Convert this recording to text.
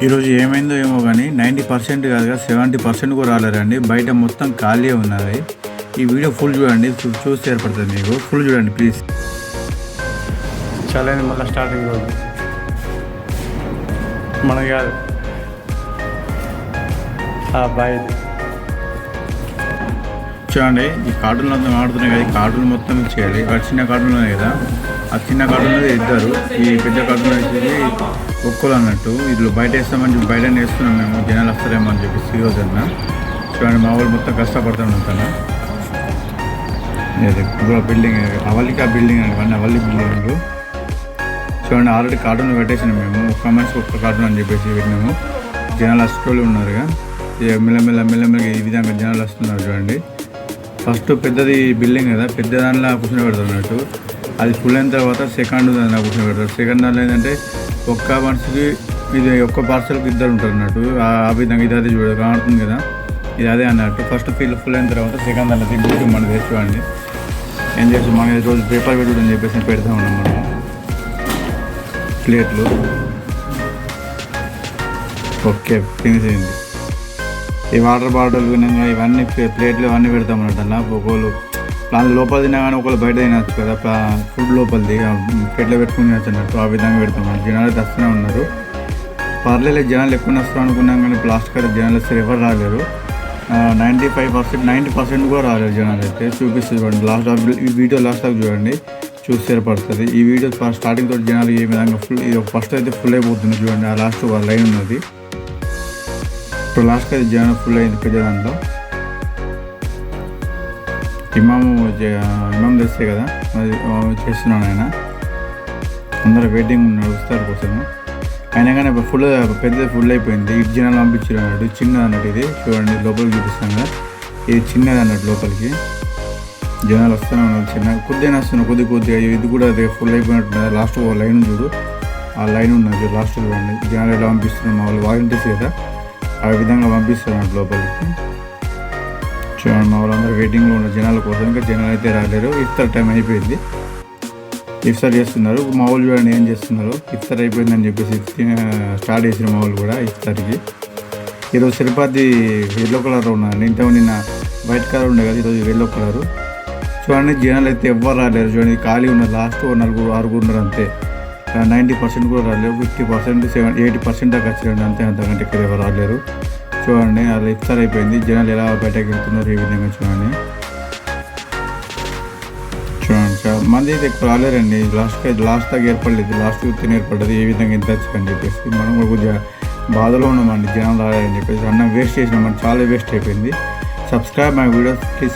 ఈరోజు ఏమైందో ఏమో కానీ 90% కాదుగా 70% కూడా రాలేరండి. బయట మొత్తం ఖాళీ ఉన్నది. ఈ వీడియో ఫుల్ చూడండి, చూస్తే ఏర్పడుతుంది మీకు. ఫుల్ చూడండి ప్లీజ్. చాలా మళ్ళీ స్టార్టింగ్ రోజు మనకి కాదు బాయ్. చూడండి ఈ కార్టూన్లు అంతా ఆడుతున్నాయి కదా, ఈ కార్టూన్ మొత్తం ఇచ్చేయాలి. ఇక్కడ చిన్న కార్టూన్ ఉన్నాయి కదా, ఆ చిన్న కార్టూన్ ఇద్దరు, ఈ పెద్ద కార్టూన్ వచ్చేసి ఒక్కరు అన్నట్టు. వీళ్ళు బయట వేస్తామని చెప్పి బయట వేస్తున్నాం మేము, జనాలు వస్తారేమో అని చెప్పి ఈరోజు అన్న. చూడండి మా వాళ్ళు మొత్తం కష్టపడుతున్నాం తన బిల్డింగ్ అవల్లికి, ఆ బిల్డింగ్ అండి అన్నీ అవల్లి బిల్డింగ్లు. చూడండి ఆల్రెడీ కార్టూన్లు పెట్టేసినాం మేము, ఒక్క మనిషికి ఒక్క కార్టూన్ అని చెప్పేసి పెట్టినాము. జనాలు వస్తూ ఉన్నారుగా, మెల్లమెల్లగా ఈ విధంగా జనాలు వస్తున్నారు. చూడండి ఫస్ట్ పెద్దది బిల్డింగ్ కదా, పెద్ద దానిలో కూర్చొని పెడతారు అన్నట్టు. అది ఫుల్ అయిన తర్వాత సెకండ్ దానిలో కూర్చొని పెడతారు. సెకండ్ దానిలో ఏంటంటే ఒక్క మనిషికి ఇది ఒక్క పార్సల్కి ఇద్దరు ఉంటారు అన్నట్టు. ఆ విధంగా ఇది అదే కానుతుంది కదా, ఇది అదే అన్నట్టు. ఫస్ట్ ఫుల్ అయిన తర్వాత సెకండ్ దానిలో తింటే మనం తెచ్చుకోండి. ఏం చేసి మనం రోజు పేపర్ పెట్టుడని చెప్పేసి పెడతా ఉన్నాం మనం. ప్లేట్లు ఓకే ఫినిష్ అయింది. ఈ వాటర్ బాటిల్ వినంగా ఇవన్నీ ప్లేట్లు ఇవన్నీ పెడతాం అన్నట్టు. ఒకళ్ళు ప్లాన్ లోపల తినా కానీ ఒకళ్ళు బయట తినచ్చు కదా, ఫుడ్ లోపలిది ప్లేట్లో పెట్టుకుని తినచ్చు అన్నట్టు. ఆ విధంగా పెడతాం అన్నట్టు. జనాలు అయితే వస్తూనే ఉన్నారు. పర్లేదు జనాలు ఎక్కువ వస్తారు అనుకున్నాం కానీ ప్లాస్టిక్ అయితే జనాలు వస్తారు, ఎవరు రాలేరు. 90% కూడా రాలేరు జనాలు అయితే. చూపిస్తుంది చూడండి లాస్ట్ ఈ వీడియో లాస్ట్ దాకా చూడండి, చూసి ఏర్పడుతుంది. ఈ వీడియో స్టార్టింగ్ తోటి జనాలు ఏ విధంగా ఫుల్, ఇది ఫస్ట్ అయితే ఫుల్ అయిపోతుంది చూడండి. ఆ లాస్ట్ లైన్ ఉన్నది. ఇప్పుడు లాస్ట్కి అయితే జనం ఫుల్ అయింది పెద్ద దాంట్లో. ఇమాం తెస్తే కదా అది చేస్తున్నాను ఆయన. అందరూ వెయిటింగ్ ఉన్నాడు వస్తారు కోసము. అయినా కానీ ఫుల్ పెద్దది ఫుల్ అయిపోయింది. ఇటు జనాలు పంపించారు అన్నట్టు. చిన్నది అన్నట్టు ఇది చూడండి, లోపలికి చూపిస్తాం కదా, ఇది చిన్నది అన్నట్టు. లోపలికి జనాలు వస్తూనే ఉన్నారు, చిన్న కొద్దిగా వస్తున్నాయి, కొద్దిగా. ఇది కూడా అదే ఫుల్ అయిపోయినట్టున్నది. లాస్ట్ లైన్ చూడు, ఆ లైన్ ఉన్నది లాస్ట్ చూడండి. జనాలు ఎలా పంపిస్తున్నారు, మా వాళ్ళు వాలంటీర్స్ కదా, ఆ విధంగా పంపిస్తున్నారు లోపలికి. చూడండి మా వాళ్ళందరూ వెయిటింగ్లో ఉన్నారు జనాల కోసం. ఇంకా జనాలు అయితే రాలేరు. ఇఫ్తార్ టైం అయిపోయింది, ఇఫ్తార్ చేస్తున్నారు. మా వాళ్ళు చూడండి ఏం చేస్తున్నారు. ఇఫ్తార్ అయిపోయిందని చెప్పేసి స్టార్ట్ చేసిన మా వాళ్ళు కూడా ఇఫ్తార్కి. ఈరోజు చపాతీ ఎల్లో కలర్ ఉన్నదండి. నిన్న వైట్ కలర్ ఉండే కదా, ఈరోజు ఎల్లో కలరు. చూడండి జనాలు అయితే ఎవ్వరు రాలేరు. చూడండి ఖాళీ ఉన్నారు. లాస్ట్ 4-6 ఉన్నారు అంతే. 90% కూడా రాలేరు. 50%, 80% దాకా వచ్చారండి అంతే. అంతకంటే ఇక్కడ ఎవరు రాలేరు. చూడండి అలా ఇఫ్తార్ అయిపోయింది. జనాలు ఎలా బయటకు వెళ్తున్నారు ఈ విధంగా చూడండి. మంది అయితే ఎక్కువ రాలేరండి. లాస్ట్ దాకా ఏర్పడలేదు, లాస్ట్ తిని ఏర్పడ్డది. ఏ విధంగా ఎంత వచ్చిందని చెప్పేసి మనం కూడా కొద్దిగా బాధలో ఉన్నామండి. జనాలు రాలేరని చెప్పేసి అన్నం వేస్ట్ చేసినాం, మనం చాలా వేస్ట్ అయిపోయింది. Subscribe my videos please.